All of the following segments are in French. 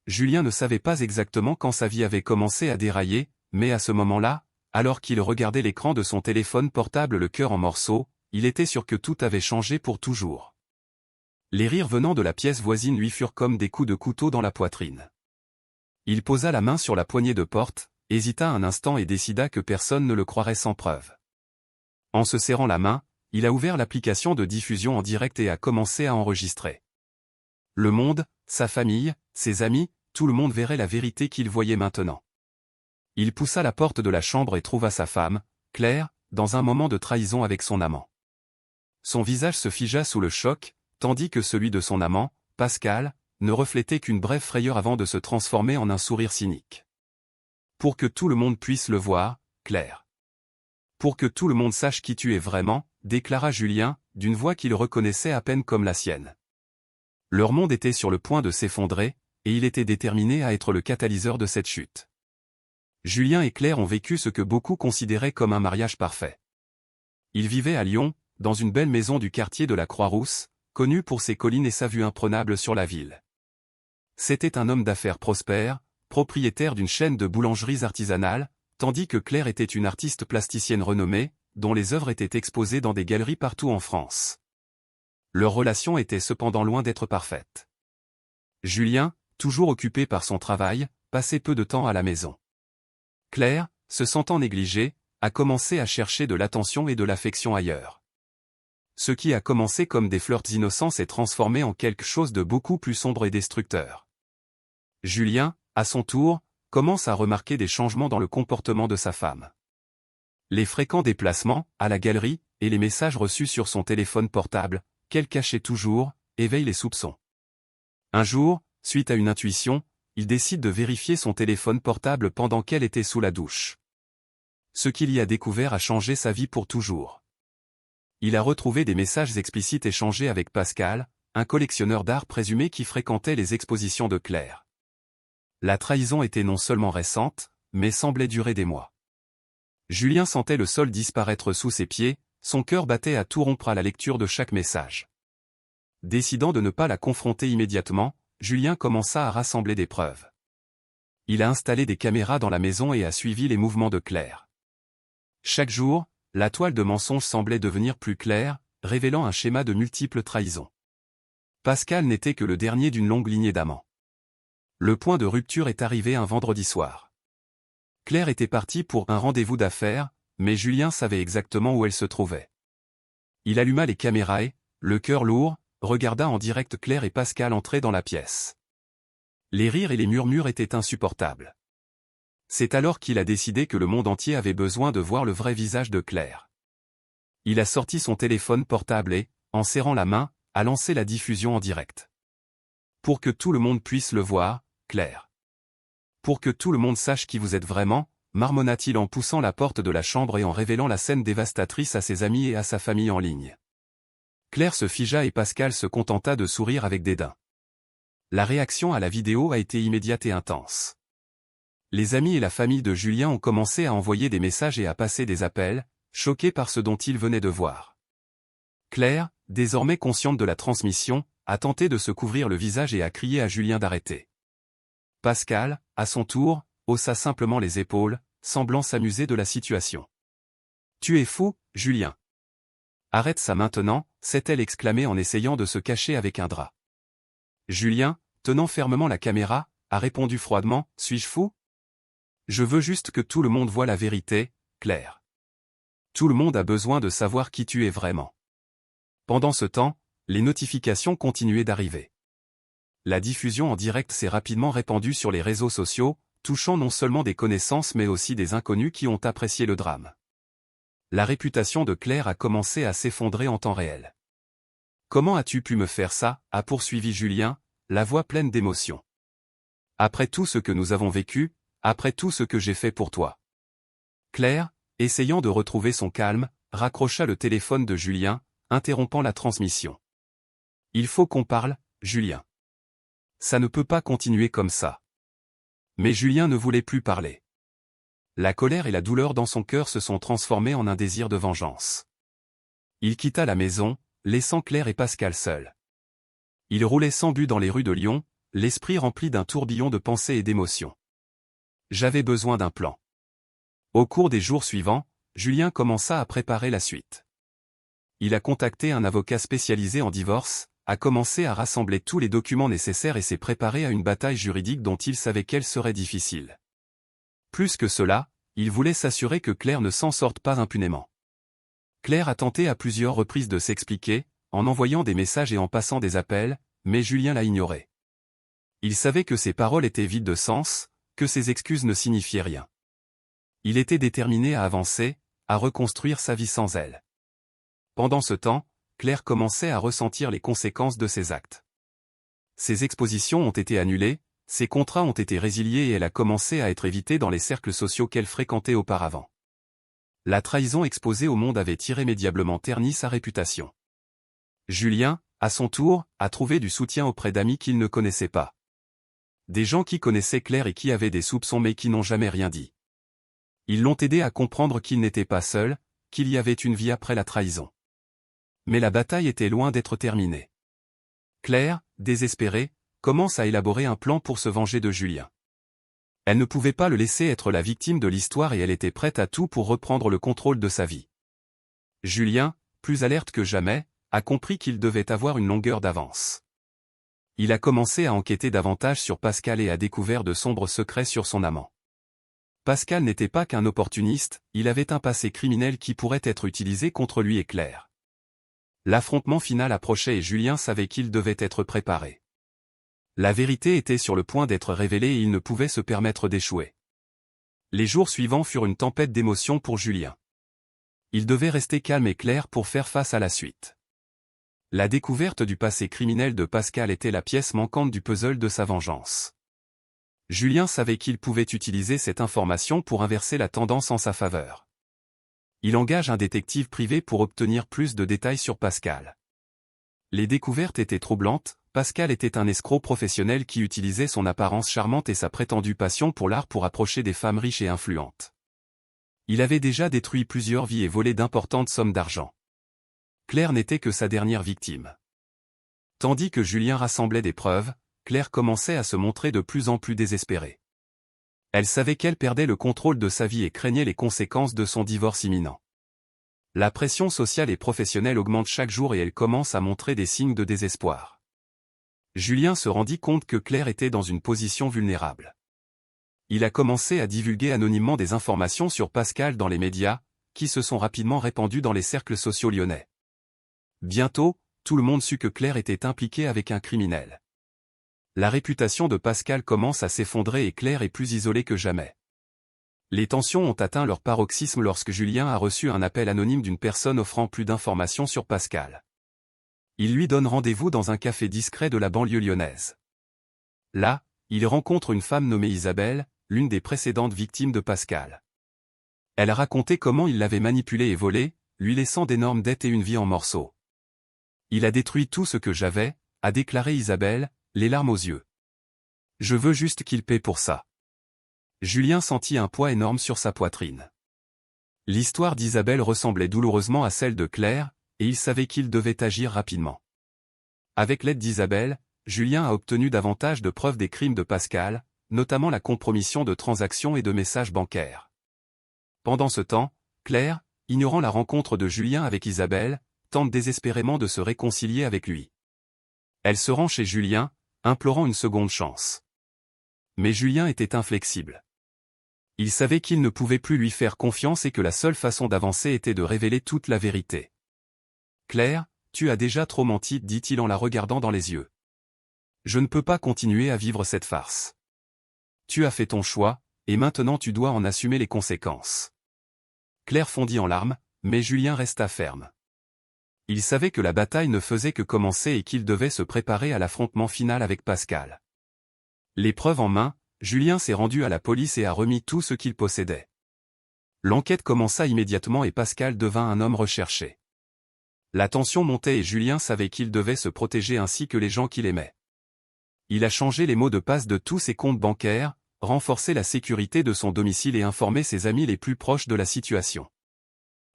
Julien ne savait pas exactement quand sa vie avait commencé à dérailler, mais à ce moment-là, alors qu'il regardait l'écran de son téléphone portable le cœur en morceaux, il était sûr que tout avait changé pour toujours. Les rires venant de la pièce voisine lui furent comme des coups de couteau dans la poitrine. Il posa la main sur la poignée de porte, hésita un instant et décida que personne ne le croirait sans preuve. En se serrant la main, il a ouvert l'application de diffusion en direct et a commencé à enregistrer. Le monde, sa famille, ses amis, tout le monde verrait la vérité qu'il voyait maintenant. Il poussa la porte de la chambre et trouva sa femme, Claire, dans un moment de trahison avec son amant. Son visage se figea sous le choc, tandis que celui de son amant, Pascal, ne reflétait qu'une brève frayeur avant de se transformer en un sourire cynique. Pour que tout le monde puisse le voir, Claire. Pour que tout le monde sache qui tu es vraiment, déclara Julien, d'une voix qu'il reconnaissait à peine comme la sienne. Leur monde était sur le point de s'effondrer, et il était déterminé à être le catalyseur de cette chute. Julien et Claire ont vécu ce que beaucoup considéraient comme un mariage parfait. Ils vivaient à Lyon, dans une belle maison du quartier de la Croix-Rousse, connue pour ses collines et sa vue imprenable sur la ville. C'était un homme d'affaires prospère, propriétaire d'une chaîne de boulangeries artisanales, tandis que Claire était une artiste plasticienne renommée, dont les œuvres étaient exposées dans des galeries partout en France. Leur relation était cependant loin d'être parfaite. Julien, toujours occupé par son travail, passait peu de temps à la maison. Claire, se sentant négligée, a commencé à chercher de l'attention et de l'affection ailleurs. Ce qui a commencé comme des flirts innocents s'est transformé en quelque chose de beaucoup plus sombre et destructeur. Julien, à son tour, commence à remarquer des changements dans le comportement de sa femme. Les fréquents déplacements, à la galerie, et les messages reçus sur son téléphone portable, qu'elle cachait toujours, éveillent les soupçons. Un jour, suite à une intuition, il décide de vérifier son téléphone portable pendant qu'elle était sous la douche. Ce qu'il y a découvert a changé sa vie pour toujours. Il a retrouvé des messages explicites échangés avec Pascal, un collectionneur d'art présumé qui fréquentait les expositions de Claire. La trahison était non seulement récente, mais semblait durer des mois. Julien sentait le sol disparaître sous ses pieds, son cœur battait à tout rompre à la lecture de chaque message. Décidant de ne pas la confronter immédiatement, Julien commença à rassembler des preuves. Il a installé des caméras dans la maison et a suivi les mouvements de Claire. Chaque jour, la toile de mensonges semblait devenir plus claire, révélant un schéma de multiples trahisons. Pascal n'était que le dernier d'une longue lignée d'amants. Le point de rupture est arrivé un vendredi soir. Claire était partie pour un rendez-vous d'affaires, mais Julien savait exactement où elle se trouvait. Il alluma les caméras et, le cœur lourd, regarda en direct Claire et Pascal entrer dans la pièce. Les rires et les murmures étaient insupportables. C'est alors qu'il a décidé que le monde entier avait besoin de voir le vrai visage de Claire. Il a sorti son téléphone portable et, en serrant la main, a lancé la diffusion en direct. Pour que tout le monde puisse le voir, Claire. Pour que tout le monde sache qui vous êtes vraiment, marmonna-t-il en poussant la porte de la chambre et en révélant la scène dévastatrice à ses amis et à sa famille en ligne. Claire se figea et Pascal se contenta de sourire avec dédain. La réaction à la vidéo a été immédiate et intense. Les amis et la famille de Julien ont commencé à envoyer des messages et à passer des appels, choqués par ce dont ils venaient de voir. Claire, désormais consciente de la transmission, a tenté de se couvrir le visage et a crié à Julien d'arrêter. Pascal, à son tour, haussa simplement les épaules, semblant s'amuser de la situation. « Tu es fou, Julien. Arrête ça maintenant », s'est-elle exclamée en essayant de se cacher avec un drap. Julien, tenant fermement la caméra, a répondu froidement « Suis-je fou ? Je veux juste que tout le monde voie la vérité, Claire. Tout le monde a besoin de savoir qui tu es vraiment. » Pendant ce temps, les notifications continuaient d'arriver. La diffusion en direct s'est rapidement répandue sur les réseaux sociaux, touchant non seulement des connaissances mais aussi des inconnus qui ont apprécié le drame. La réputation de Claire a commencé à s'effondrer en temps réel. « Comment as-tu pu me faire ça ?» a poursuivi Julien, la voix pleine d'émotion. « Après tout ce que nous avons vécu, après tout ce que j'ai fait pour toi. » Claire, essayant de retrouver son calme, raccrocha le téléphone de Julien, interrompant la transmission. « Il faut qu'on parle, Julien. Ça ne peut pas continuer comme ça. » Mais Julien ne voulait plus parler. La colère et la douleur dans son cœur se sont transformées en un désir de vengeance. Il quitta la maison, laissant Claire et Pascal seuls. Il roulait sans but dans les rues de Lyon, l'esprit rempli d'un tourbillon de pensées et d'émotions. J'avais besoin d'un plan. Au cours des jours suivants, Julien commença à préparer la suite. Il a contacté un avocat spécialisé en divorce, a commencé à rassembler tous les documents nécessaires et s'est préparé à une bataille juridique dont il savait qu'elle serait difficile. Plus que cela, il voulait s'assurer que Claire ne s'en sorte pas impunément. Claire a tenté à plusieurs reprises de s'expliquer, en envoyant des messages et en passant des appels, mais Julien l'a ignoré. Il savait que ses paroles étaient vides de sens, que ses excuses ne signifiaient rien. Il était déterminé à avancer, à reconstruire sa vie sans elle. Pendant ce temps, Claire commençait à ressentir les conséquences de ses actes. Ses expositions ont été annulées, ses contrats ont été résiliés et elle a commencé à être évitée dans les cercles sociaux qu'elle fréquentait auparavant. La trahison exposée au monde avait irrémédiablement terni sa réputation. Julien, à son tour, a trouvé du soutien auprès d'amis qu'il ne connaissait pas. Des gens qui connaissaient Claire et qui avaient des soupçons mais qui n'ont jamais rien dit. Ils l'ont aidé à comprendre qu'il n'était pas seul, qu'il y avait une vie après la trahison. Mais la bataille était loin d'être terminée. Claire, désespérée, commence à élaborer un plan pour se venger de Julien. Elle ne pouvait pas le laisser être la victime de l'histoire et elle était prête à tout pour reprendre le contrôle de sa vie. Julien, plus alerte que jamais, a compris qu'il devait avoir une longueur d'avance. Il a commencé à enquêter davantage sur Pascal et a découvert de sombres secrets sur son amant. Pascal n'était pas qu'un opportuniste, il avait un passé criminel qui pourrait être utilisé contre lui et Claire. L'affrontement final approchait et Julien savait qu'il devait être préparé. La vérité était sur le point d'être révélée et il ne pouvait se permettre d'échouer. Les jours suivants furent une tempête d'émotions pour Julien. Il devait rester calme et clair pour faire face à la suite. La découverte du passé criminel de Pascal était la pièce manquante du puzzle de sa vengeance. Julien savait qu'il pouvait utiliser cette information pour inverser la tendance en sa faveur. Il engage un détective privé pour obtenir plus de détails sur Pascal. Les découvertes étaient troublantes, Pascal était un escroc professionnel qui utilisait son apparence charmante et sa prétendue passion pour l'art pour approcher des femmes riches et influentes. Il avait déjà détruit plusieurs vies et volé d'importantes sommes d'argent. Claire n'était que sa dernière victime. Tandis que Julien rassemblait des preuves, Claire commençait à se montrer de plus en plus désespérée. Elle savait qu'elle perdait le contrôle de sa vie et craignait les conséquences de son divorce imminent. La pression sociale et professionnelle augmente chaque jour et elle commence à montrer des signes de désespoir. Julien se rendit compte que Claire était dans une position vulnérable. Il a commencé à divulguer anonymement des informations sur Pascal dans les médias, qui se sont rapidement répandues dans les cercles sociaux lyonnais. Bientôt, tout le monde sut que Claire était impliquée avec un criminel. La réputation de Pascal commence à s'effondrer et Claire est plus isolée que jamais. Les tensions ont atteint leur paroxysme lorsque Julien a reçu un appel anonyme d'une personne offrant plus d'informations sur Pascal. Il lui donne rendez-vous dans un café discret de la banlieue lyonnaise. Là, il rencontre une femme nommée Isabelle, l'une des précédentes victimes de Pascal. Elle a raconté comment il l'avait manipulée et volée, lui laissant d'énormes dettes et une vie en morceaux. Il a détruit tout ce que j'avais, a déclaré Isabelle, les larmes aux yeux. Je veux juste qu'il paie pour ça. Julien sentit un poids énorme sur sa poitrine. L'histoire d'Isabelle ressemblait douloureusement à celle de Claire, et il savait qu'il devait agir rapidement. Avec l'aide d'Isabelle, Julien a obtenu davantage de preuves des crimes de Pascal, notamment la compromission de transactions et de messages bancaires. Pendant ce temps, Claire, ignorant la rencontre de Julien avec Isabelle, tente désespérément de se réconcilier avec lui. Elle se rend chez Julien, implorant une seconde chance. Mais Julien était inflexible. Il savait qu'il ne pouvait plus lui faire confiance et que la seule façon d'avancer était de révéler toute la vérité. « Claire, tu as déjà trop menti » dit-il en la regardant dans les yeux. « Je ne peux pas continuer à vivre cette farce. Tu as fait ton choix, et maintenant tu dois en assumer les conséquences. » Claire fondit en larmes, mais Julien resta ferme. Il savait que la bataille ne faisait que commencer et qu'il devait se préparer à l'affrontement final avec Pascal. Les preuves en main, Julien s'est rendu à la police et a remis tout ce qu'il possédait. L'enquête commença immédiatement et Pascal devint un homme recherché. La tension montait et Julien savait qu'il devait se protéger ainsi que les gens qu'il aimait. Il a changé les mots de passe de tous ses comptes bancaires, renforcé la sécurité de son domicile et informé ses amis les plus proches de la situation.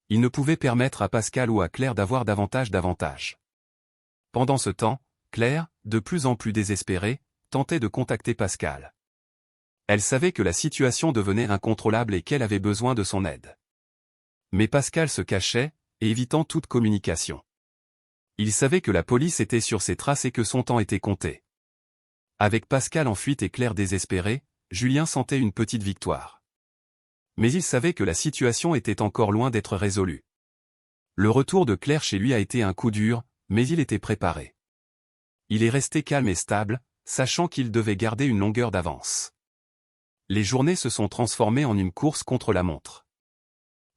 Il ne pouvait permettre à Pascal ou à Claire d'avoir davantage d'avantages. Pendant ce temps, Claire, de plus en plus désespérée, tentait de contacter Pascal. Elle savait que la situation devenait incontrôlable et qu'elle avait besoin de son aide. Mais Pascal se cachait, évitant toute communication. Il savait que la police était sur ses traces et que son temps était compté. Avec Pascal en fuite et Claire désespérée, Julien sentait une petite victoire. Mais il savait que la situation était encore loin d'être résolue. Le retour de Claire chez lui a été un coup dur, mais il était préparé. Il est resté calme et stable, sachant qu'il devait garder une longueur d'avance. Les journées se sont transformées en une course contre la montre.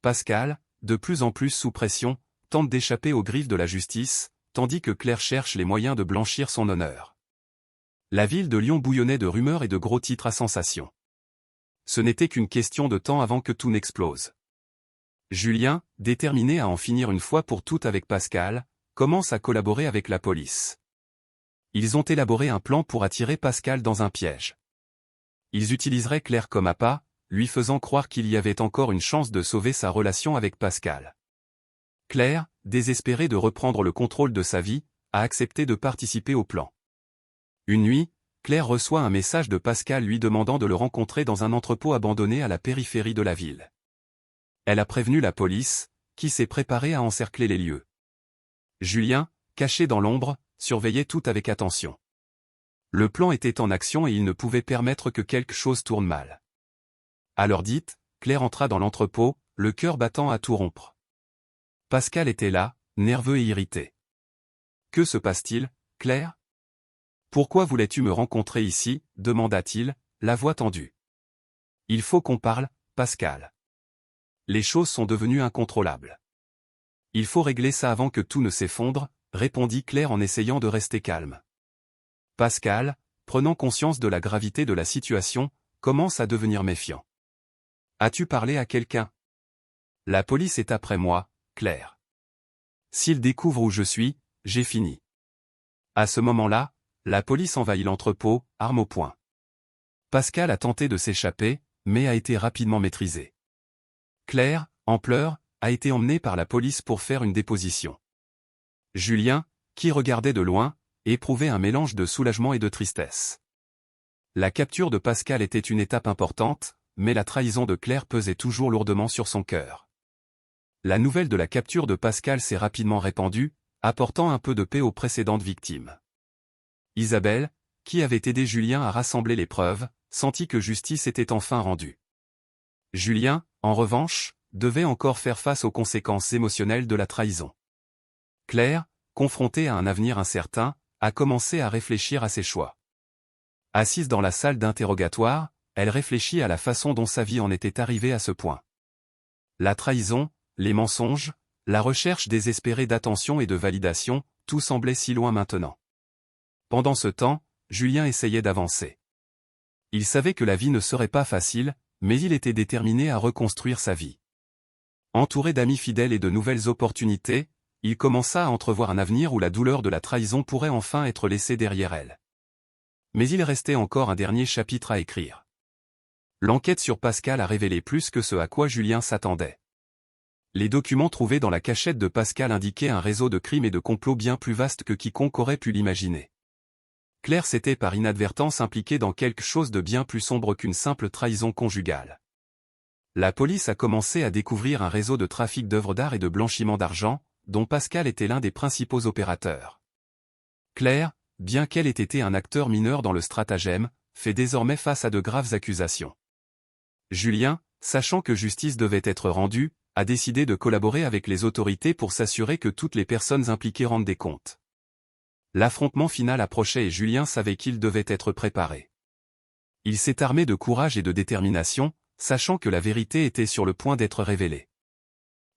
Pascal, de plus en plus sous pression, tente d'échapper aux griffes de la justice, tandis que Claire cherche les moyens de blanchir son honneur. La ville de Lyon bouillonnait de rumeurs et de gros titres à sensation. Ce n'était qu'une question de temps avant que tout n'explose. Julien, déterminé à en finir une fois pour toutes avec Pascal, commence à collaborer avec la police. Ils ont élaboré un plan pour attirer Pascal dans un piège. Ils utiliseraient Claire comme appât, lui faisant croire qu'il y avait encore une chance de sauver sa relation avec Pascal. Claire, désespérée de reprendre le contrôle de sa vie, a accepté de participer au plan. Une nuit, Claire reçoit un message de Pascal lui demandant de le rencontrer dans un entrepôt abandonné à la périphérie de la ville. Elle a prévenu la police, qui s'est préparée à encercler les lieux. Julien, caché dans l'ombre, surveillait tout avec attention. Le plan était en action et il ne pouvait permettre que quelque chose tourne mal. À l'heure dite, Claire entra dans l'entrepôt, le cœur battant à tout rompre. Pascal était là, nerveux et irrité. « Que se passe-t-il, Claire ? Pourquoi voulais-tu me rencontrer ici ?» demanda-t-il, la voix tendue. « Il faut qu'on parle, Pascal. Les choses sont devenues incontrôlables. Il faut régler ça avant que tout ne s'effondre, » répondit Claire en essayant de rester calme. Pascal, prenant conscience de la gravité de la situation, commence à devenir méfiant. « As-tu parlé à quelqu'un ? La police est après moi, Claire. S'ils découvrent où je suis, j'ai fini. » À ce moment-là, la police envahit l'entrepôt, arme au poing. Pascal a tenté de s'échapper, mais a été rapidement maîtrisé. Claire, en pleurs, a été emmenée par la police pour faire une déposition. Julien, qui regardait de loin, éprouvait un mélange de soulagement et de tristesse. La capture de Pascal était une étape importante, mais la trahison de Claire pesait toujours lourdement sur son cœur. La nouvelle de la capture de Pascal s'est rapidement répandue, apportant un peu de paix aux précédentes victimes. Isabelle, qui avait aidé Julien à rassembler les preuves, sentit que justice était enfin rendue. Julien, en revanche, devait encore faire face aux conséquences émotionnelles de la trahison. Claire, confrontée à un avenir incertain, a commencé à réfléchir à ses choix. Assise dans la salle d'interrogatoire, elle réfléchit à la façon dont sa vie en était arrivée à ce point. La trahison, les mensonges, la recherche désespérée d'attention et de validation, tout semblait si loin maintenant. Pendant ce temps, Julien essayait d'avancer. Il savait que la vie ne serait pas facile, mais il était déterminé à reconstruire sa vie. Entouré d'amis fidèles et de nouvelles opportunités, il commença à entrevoir un avenir où la douleur de la trahison pourrait enfin être laissée derrière elle. Mais il restait encore un dernier chapitre à écrire. L'enquête sur Pascal a révélé plus que ce à quoi Julien s'attendait. Les documents trouvés dans la cachette de Pascal indiquaient un réseau de crimes et de complots bien plus vaste que quiconque aurait pu l'imaginer. Claire s'était par inadvertance impliquée dans quelque chose de bien plus sombre qu'une simple trahison conjugale. La police a commencé à découvrir un réseau de trafic d'œuvres d'art et de blanchiment d'argent, dont Pascal était l'un des principaux opérateurs. Claire, bien qu'elle ait été un acteur mineur dans le stratagème, fait désormais face à de graves accusations. Julien, sachant que justice devait être rendue, a décidé de collaborer avec les autorités pour s'assurer que toutes les personnes impliquées rendent des comptes. L'affrontement final approchait et Julien savait qu'il devait être préparé. Il s'est armé de courage et de détermination, sachant que la vérité était sur le point d'être révélée.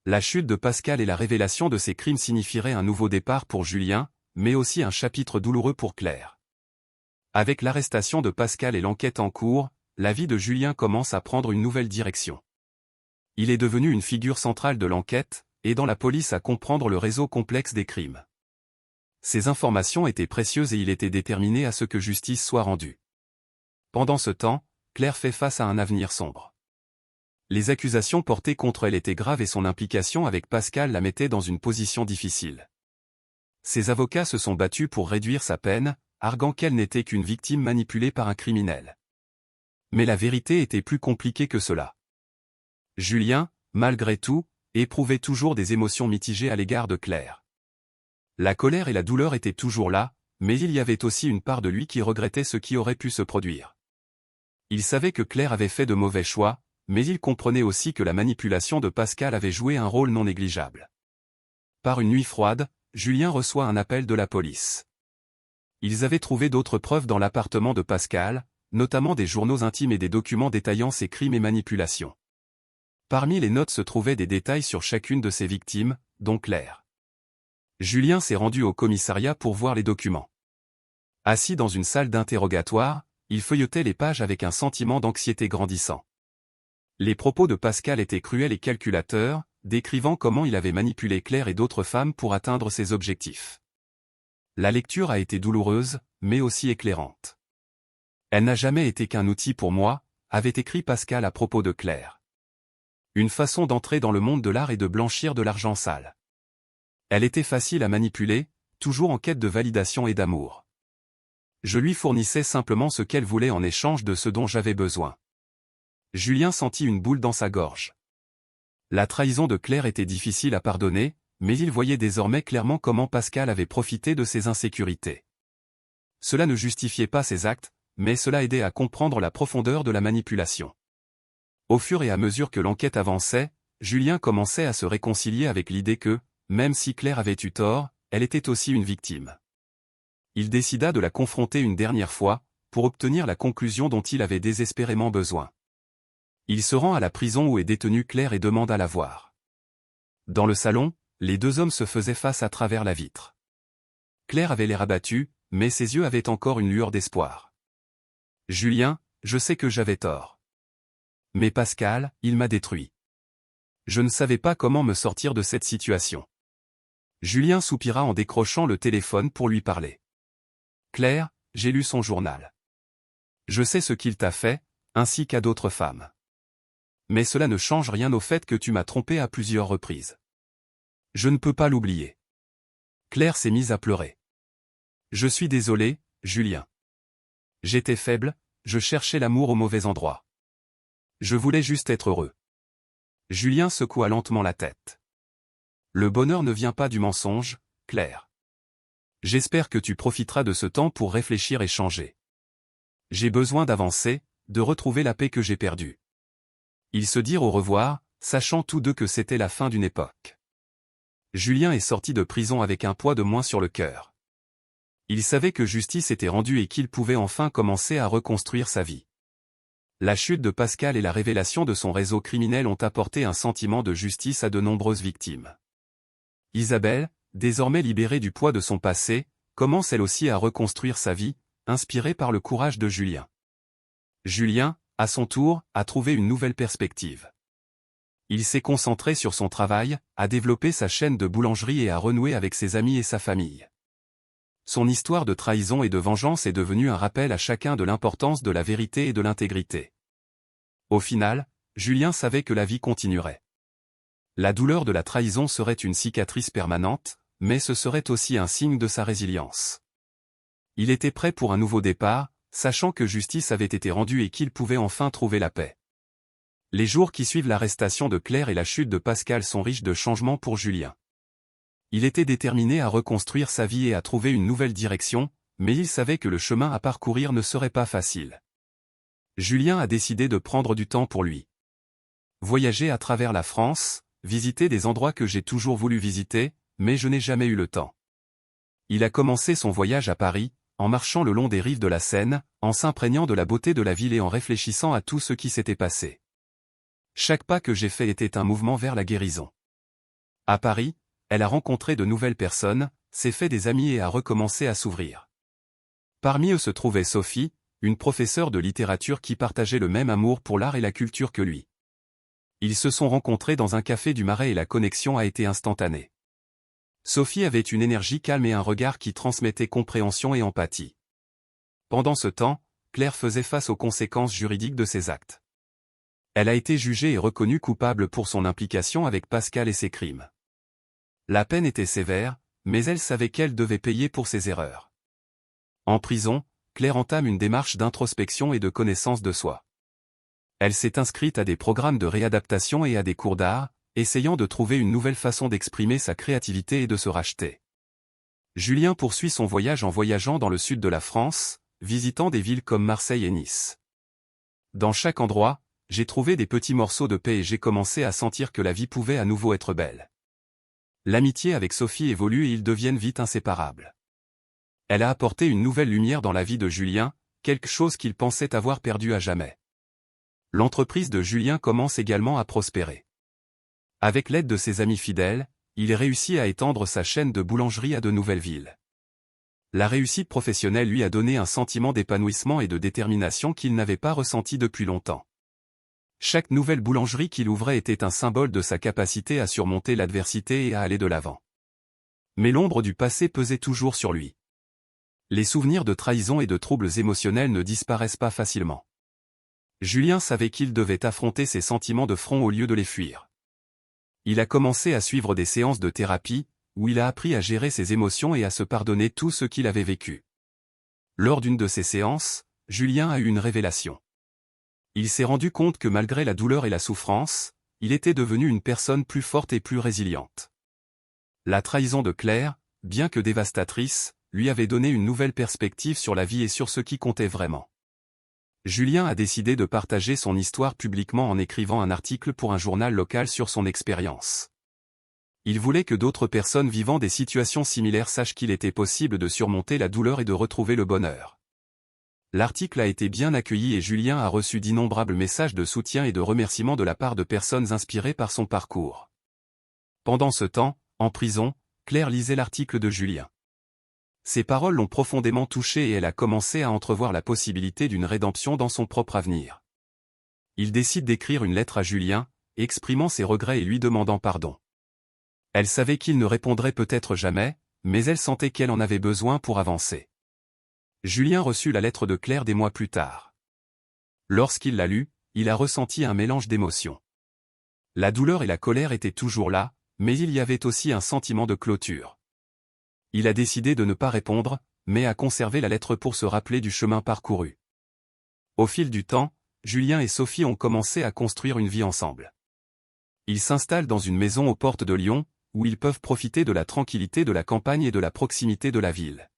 La chute de Pascal et la révélation de ses crimes signifieraient un nouveau départ pour Julien, mais aussi un chapitre douloureux pour Claire. Avec l'arrestation de Pascal et l'enquête en cours, la vie de Julien commence à prendre une nouvelle direction. Il est devenu une figure centrale de l'enquête, aidant la police à comprendre le réseau complexe des crimes. Ces informations étaient précieuses et il était déterminé à ce que justice soit rendue. Pendant ce temps, Claire fait face à un avenir sombre. Les accusations portées contre elle étaient graves et son implication avec Pascal la mettait dans une position difficile. Ses avocats se sont battus pour réduire sa peine, arguant qu'elle n'était qu'une victime manipulée par un criminel. Mais la vérité était plus compliquée que cela. Julien, malgré tout, éprouvait toujours des émotions mitigées à l'égard de Claire. La colère et la douleur étaient toujours là, mais il y avait aussi une part de lui qui regrettait ce qui aurait pu se produire. Il savait que Claire avait fait de mauvais choix, mais il comprenait aussi que la manipulation de Pascal avait joué un rôle non négligeable. Par une nuit froide, Julien reçoit un appel de la police. Ils avaient trouvé d'autres preuves dans l'appartement de Pascal, notamment des journaux intimes et des documents détaillant ses crimes et manipulations. Parmi les notes se trouvaient des détails sur chacune de ses victimes, dont Claire. Julien s'est rendu au commissariat pour voir les documents. Assis dans une salle d'interrogatoire, il feuilletait les pages avec un sentiment d'anxiété grandissant. Les propos de Pascal étaient cruels et calculateurs, décrivant comment il avait manipulé Claire et d'autres femmes pour atteindre ses objectifs. La lecture a été douloureuse, mais aussi éclairante. Elle n'a jamais été qu'un outil pour moi, avait écrit Pascal à propos de Claire. Une façon d'entrer dans le monde de l'art et de blanchir de l'argent sale. Elle était facile à manipuler, toujours en quête de validation et d'amour. Je lui fournissais simplement ce qu'elle voulait en échange de ce dont j'avais besoin. Julien sentit une boule dans sa gorge. La trahison de Claire était difficile à pardonner, mais il voyait désormais clairement comment Pascal avait profité de ses insécurités. Cela ne justifiait pas ses actes, mais cela aidait à comprendre la profondeur de la manipulation. Au fur et à mesure que l'enquête avançait, Julien commençait à se réconcilier avec l'idée que, même si Claire avait eu tort, elle était aussi une victime. Il décida de la confronter une dernière fois, pour obtenir la conclusion dont il avait désespérément besoin. Il se rend à la prison où est détenue Claire et demande à la voir. Dans le salon, les deux hommes se faisaient face à travers la vitre. Claire avait l'air abattue, mais ses yeux avaient encore une lueur d'espoir. « Julien, je sais que j'avais tort. Mais Pascal, il m'a détruit. Je ne savais pas comment me sortir de cette situation. » Julien soupira en décrochant le téléphone pour lui parler. « Claire, j'ai lu son journal. Je sais ce qu'il t'a fait, ainsi qu'à d'autres femmes. Mais cela ne change rien au fait que tu m'as trompé à plusieurs reprises. Je ne peux pas l'oublier. » Claire s'est mise à pleurer. « Je suis désolée, Julien. J'étais faible, je cherchais l'amour au mauvais endroit. Je voulais juste être heureux. » Julien secoua lentement la tête. « Le bonheur ne vient pas du mensonge, Claire. J'espère que tu profiteras de ce temps pour réfléchir et changer. J'ai besoin d'avancer, de retrouver la paix que j'ai perdue. » Ils se dirent au revoir, sachant tous deux que c'était la fin d'une époque. Julien est sorti de prison avec un poids de moins sur le cœur. Il savait que justice était rendue et qu'il pouvait enfin commencer à reconstruire sa vie. La chute de Pascal et la révélation de son réseau criminel ont apporté un sentiment de justice à de nombreuses victimes. Isabelle, désormais libérée du poids de son passé, commence elle aussi à reconstruire sa vie, inspirée par le courage de Julien. Julien, à son tour, a trouvé une nouvelle perspective. Il s'est concentré sur son travail, a développé sa chaîne de boulangerie et a renoué avec ses amis et sa famille. Son histoire de trahison et de vengeance est devenue un rappel à chacun de l'importance de la vérité et de l'intégrité. Au final, Julien savait que la vie continuerait. La douleur de la trahison serait une cicatrice permanente, mais ce serait aussi un signe de sa résilience. Il était prêt pour un nouveau départ, sachant que justice avait été rendue et qu'il pouvait enfin trouver la paix. Les jours qui suivent l'arrestation de Claire et la chute de Pascal sont riches de changements pour Julien. Il était déterminé à reconstruire sa vie et à trouver une nouvelle direction, mais il savait que le chemin à parcourir ne serait pas facile. Julien a décidé de prendre du temps pour lui. Voyager à travers la France, visiter des endroits que j'ai toujours voulu visiter, mais je n'ai jamais eu le temps. Il a commencé son voyage à Paris, en marchant le long des rives de la Seine, en s'imprégnant de la beauté de la ville et en réfléchissant à tout ce qui s'était passé. Chaque pas que j'ai fait était un mouvement vers la guérison. À Paris, elle a rencontré de nouvelles personnes, s'est fait des amis et a recommencé à s'ouvrir. Parmi eux se trouvait Sophie, une professeure de littérature qui partageait le même amour pour l'art et la culture que lui. Ils se sont rencontrés dans un café du Marais et la connexion a été instantanée. Sophie avait une énergie calme et un regard qui transmettait compréhension et empathie. Pendant ce temps, Claire faisait face aux conséquences juridiques de ses actes. Elle a été jugée et reconnue coupable pour son implication avec Pascal et ses crimes. La peine était sévère, mais elle savait qu'elle devait payer pour ses erreurs. En prison, Claire entame une démarche d'introspection et de connaissance de soi. Elle s'est inscrite à des programmes de réadaptation et à des cours d'art, essayant de trouver une nouvelle façon d'exprimer sa créativité et de se racheter. Julien poursuit son voyage en voyageant dans le sud de la France, visitant des villes comme Marseille et Nice. Dans chaque endroit, j'ai trouvé des petits morceaux de paix et j'ai commencé à sentir que la vie pouvait à nouveau être belle. L'amitié avec Sophie évolue et ils deviennent vite inséparables. Elle a apporté une nouvelle lumière dans la vie de Julien, quelque chose qu'il pensait avoir perdu à jamais. L'entreprise de Julien commence également à prospérer. Avec l'aide de ses amis fidèles, il réussit à étendre sa chaîne de boulangerie à de nouvelles villes. La réussite professionnelle lui a donné un sentiment d'épanouissement et de détermination qu'il n'avait pas ressenti depuis longtemps. Chaque nouvelle boulangerie qu'il ouvrait était un symbole de sa capacité à surmonter l'adversité et à aller de l'avant. Mais l'ombre du passé pesait toujours sur lui. Les souvenirs de trahison et de troubles émotionnels ne disparaissent pas facilement. Julien savait qu'il devait affronter ses sentiments de front au lieu de les fuir. Il a commencé à suivre des séances de thérapie, où il a appris à gérer ses émotions et à se pardonner tout ce qu'il avait vécu. Lors d'une de ces séances, Julien a eu une révélation. Il s'est rendu compte que malgré la douleur et la souffrance, il était devenu une personne plus forte et plus résiliente. La trahison de Claire, bien que dévastatrice, lui avait donné une nouvelle perspective sur la vie et sur ce qui comptait vraiment. Julien a décidé de partager son histoire publiquement en écrivant un article pour un journal local sur son expérience. Il voulait que d'autres personnes vivant des situations similaires sachent qu'il était possible de surmonter la douleur et de retrouver le bonheur. L'article a été bien accueilli et Julien a reçu d'innombrables messages de soutien et de remerciements de la part de personnes inspirées par son parcours. Pendant ce temps, en prison, Claire lisait l'article de Julien. Ses paroles l'ont profondément touchée et elle a commencé à entrevoir la possibilité d'une rédemption dans son propre avenir. Il décide d'écrire une lettre à Julien, exprimant ses regrets et lui demandant pardon. Elle savait qu'il ne répondrait peut-être jamais, mais elle sentait qu'elle en avait besoin pour avancer. Julien reçut la lettre de Claire des mois plus tard. Lorsqu'il l'a lue, il a ressenti un mélange d'émotions. La douleur et la colère étaient toujours là, mais il y avait aussi un sentiment de clôture. Il a décidé de ne pas répondre, mais a conservé la lettre pour se rappeler du chemin parcouru. Au fil du temps, Julien et Sophie ont commencé à construire une vie ensemble. Ils s'installent dans une maison aux portes de Lyon, où ils peuvent profiter de la tranquillité de la campagne et de la proximité de la ville.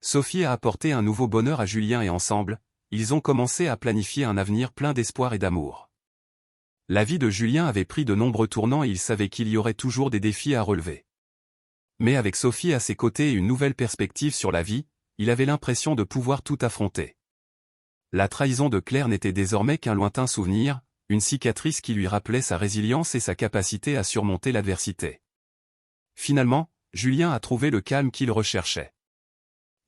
Sophie a apporté un nouveau bonheur à Julien et ensemble, ils ont commencé à planifier un avenir plein d'espoir et d'amour. La vie de Julien avait pris de nombreux tournants et il savait qu'il y aurait toujours des défis à relever. Mais avec Sophie à ses côtés et une nouvelle perspective sur la vie, il avait l'impression de pouvoir tout affronter. La trahison de Claire n'était désormais qu'un lointain souvenir, une cicatrice qui lui rappelait sa résilience et sa capacité à surmonter l'adversité. Finalement, Julien a trouvé le calme qu'il recherchait.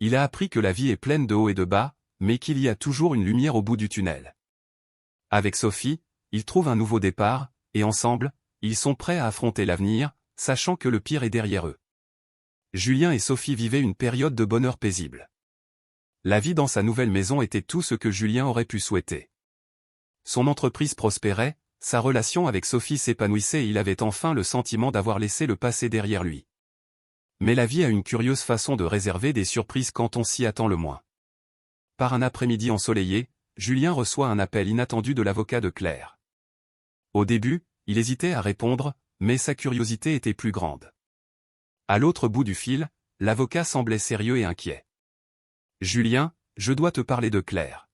Il a appris que la vie est pleine de hauts et de bas, mais qu'il y a toujours une lumière au bout du tunnel. Avec Sophie, ils trouvent un nouveau départ, et ensemble, ils sont prêts à affronter l'avenir, sachant que le pire est derrière eux. Julien et Sophie vivaient une période de bonheur paisible. La vie dans sa nouvelle maison était tout ce que Julien aurait pu souhaiter. Son entreprise prospérait, sa relation avec Sophie s'épanouissait et il avait enfin le sentiment d'avoir laissé le passé derrière lui. Mais la vie a une curieuse façon de réserver des surprises quand on s'y attend le moins. Par un après-midi ensoleillé, Julien reçoit un appel inattendu de l'avocat de Claire. Au début, il hésitait à répondre, mais sa curiosité était plus grande. À l'autre bout du fil, l'avocat semblait sérieux et inquiet. « Julien, je dois te parler de Claire.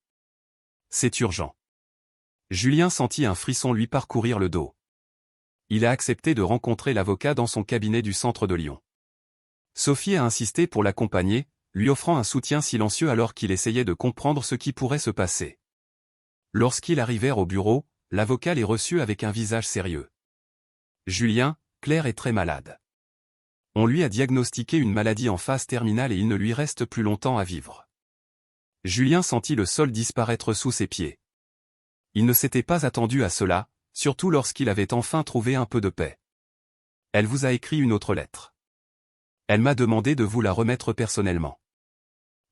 C'est urgent. » Julien sentit un frisson lui parcourir le dos. Il a accepté de rencontrer l'avocat dans son cabinet du centre de Lyon. Sophie a insisté pour l'accompagner, lui offrant un soutien silencieux alors qu'il essayait de comprendre ce qui pourrait se passer. Lorsqu'ils arrivèrent au bureau, l'avocat les reçut avec un visage sérieux. « Julien, Claire est très malade. On lui a diagnostiqué une maladie en phase terminale et il ne lui reste plus longtemps à vivre. » Julien sentit le sol disparaître sous ses pieds. Il ne s'était pas attendu à cela, surtout lorsqu'il avait enfin trouvé un peu de paix. « Elle vous a écrit une autre lettre. Elle m'a demandé de vous la remettre personnellement. »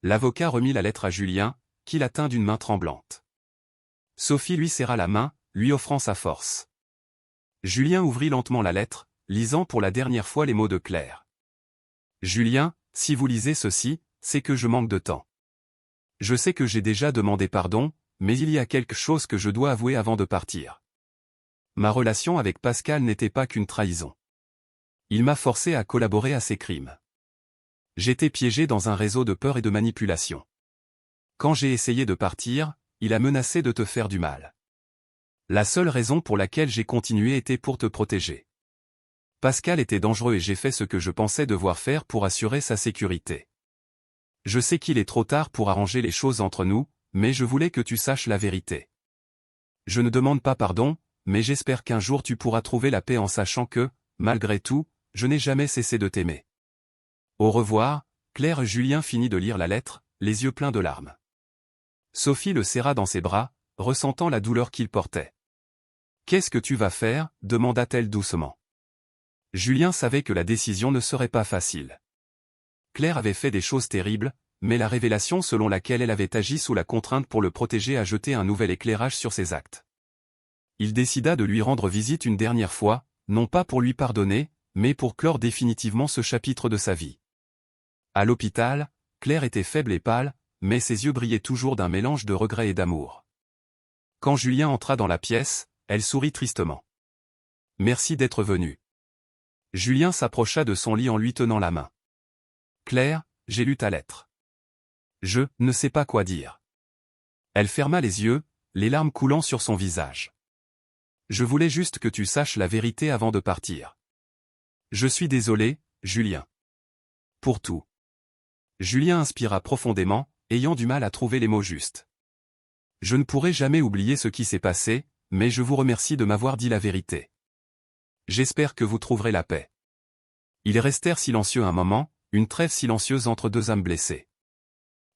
L'avocat remit la lettre à Julien, qui la tint d'une main tremblante. Sophie lui serra la main, lui offrant sa force. Julien ouvrit lentement la lettre, lisant pour la dernière fois les mots de Claire. « Julien, si vous lisez ceci, c'est que je manque de temps. Je sais que j'ai déjà demandé pardon, mais il y a quelque chose que je dois avouer avant de partir. Ma relation avec Pascal n'était pas qu'une trahison. Il m'a forcé à collaborer à ses crimes. J'étais piégé dans un réseau de peur et de manipulation. Quand j'ai essayé de partir, il a menacé de te faire du mal. La seule raison pour laquelle j'ai continué était pour te protéger. Pascal était dangereux et j'ai fait ce que je pensais devoir faire pour assurer sa sécurité. Je sais qu'il est trop tard pour arranger les choses entre nous, mais je voulais que tu saches la vérité. Je ne demande pas pardon, mais j'espère qu'un jour tu pourras trouver la paix en sachant que, malgré tout, je n'ai jamais cessé de t'aimer. Au revoir, Claire. Julien finit de lire la lettre, les yeux pleins de larmes. Sophie le serra dans ses bras, ressentant la douleur qu'il portait. « Qu'est-ce que tu vas faire ?» demanda-t-elle doucement. Julien savait que la décision ne serait pas facile. Claire avait fait des choses terribles, mais la révélation selon laquelle elle avait agi sous la contrainte pour le protéger a jeté un nouvel éclairage sur ses actes. Il décida de lui rendre visite une dernière fois, non pas pour lui pardonner, mais pour clore définitivement ce chapitre de sa vie. À l'hôpital, Claire était faible et pâle, mais ses yeux brillaient toujours d'un mélange de regret et d'amour. Quand Julien entra dans la pièce, elle sourit tristement. « Merci d'être venu. » Julien s'approcha de son lit en lui tenant la main. « Claire, j'ai lu ta lettre. Je ne sais pas quoi dire. » Elle ferma les yeux, les larmes coulant sur son visage. « Je voulais juste que tu saches la vérité avant de partir. Je suis désolé, Julien. Pour tout. » Julien inspira profondément, ayant du mal à trouver les mots justes. « Je ne pourrai jamais oublier ce qui s'est passé, mais je vous remercie de m'avoir dit la vérité. J'espère que vous trouverez la paix. » Ils restèrent silencieux un moment, une trêve silencieuse entre deux âmes blessées.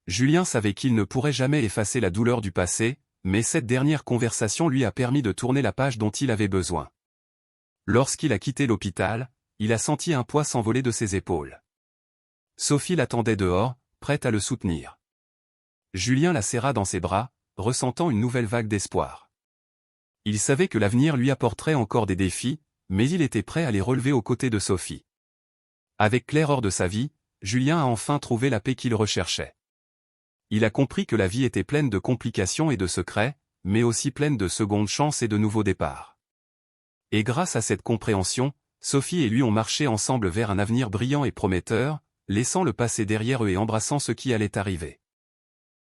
Julien savait qu'il ne pourrait jamais effacer la douleur du passé, mais cette dernière conversation lui a permis de tourner la page dont il avait besoin. Lorsqu'il a quitté l'hôpital, il a senti un poids s'envoler de ses épaules. Sophie l'attendait dehors, prête à le soutenir. Julien la serra dans ses bras, ressentant une nouvelle vague d'espoir. Il savait que l'avenir lui apporterait encore des défis, mais il était prêt à les relever aux côtés de Sophie. Avec Claire hors de sa vie, Julien a enfin trouvé la paix qu'il recherchait. Il a compris que la vie était pleine de complications et de secrets, mais aussi pleine de secondes chances et de nouveaux départs. Et grâce à cette compréhension, Sophie et lui ont marché ensemble vers un avenir brillant et prometteur, laissant le passé derrière eux et embrassant ce qui allait arriver.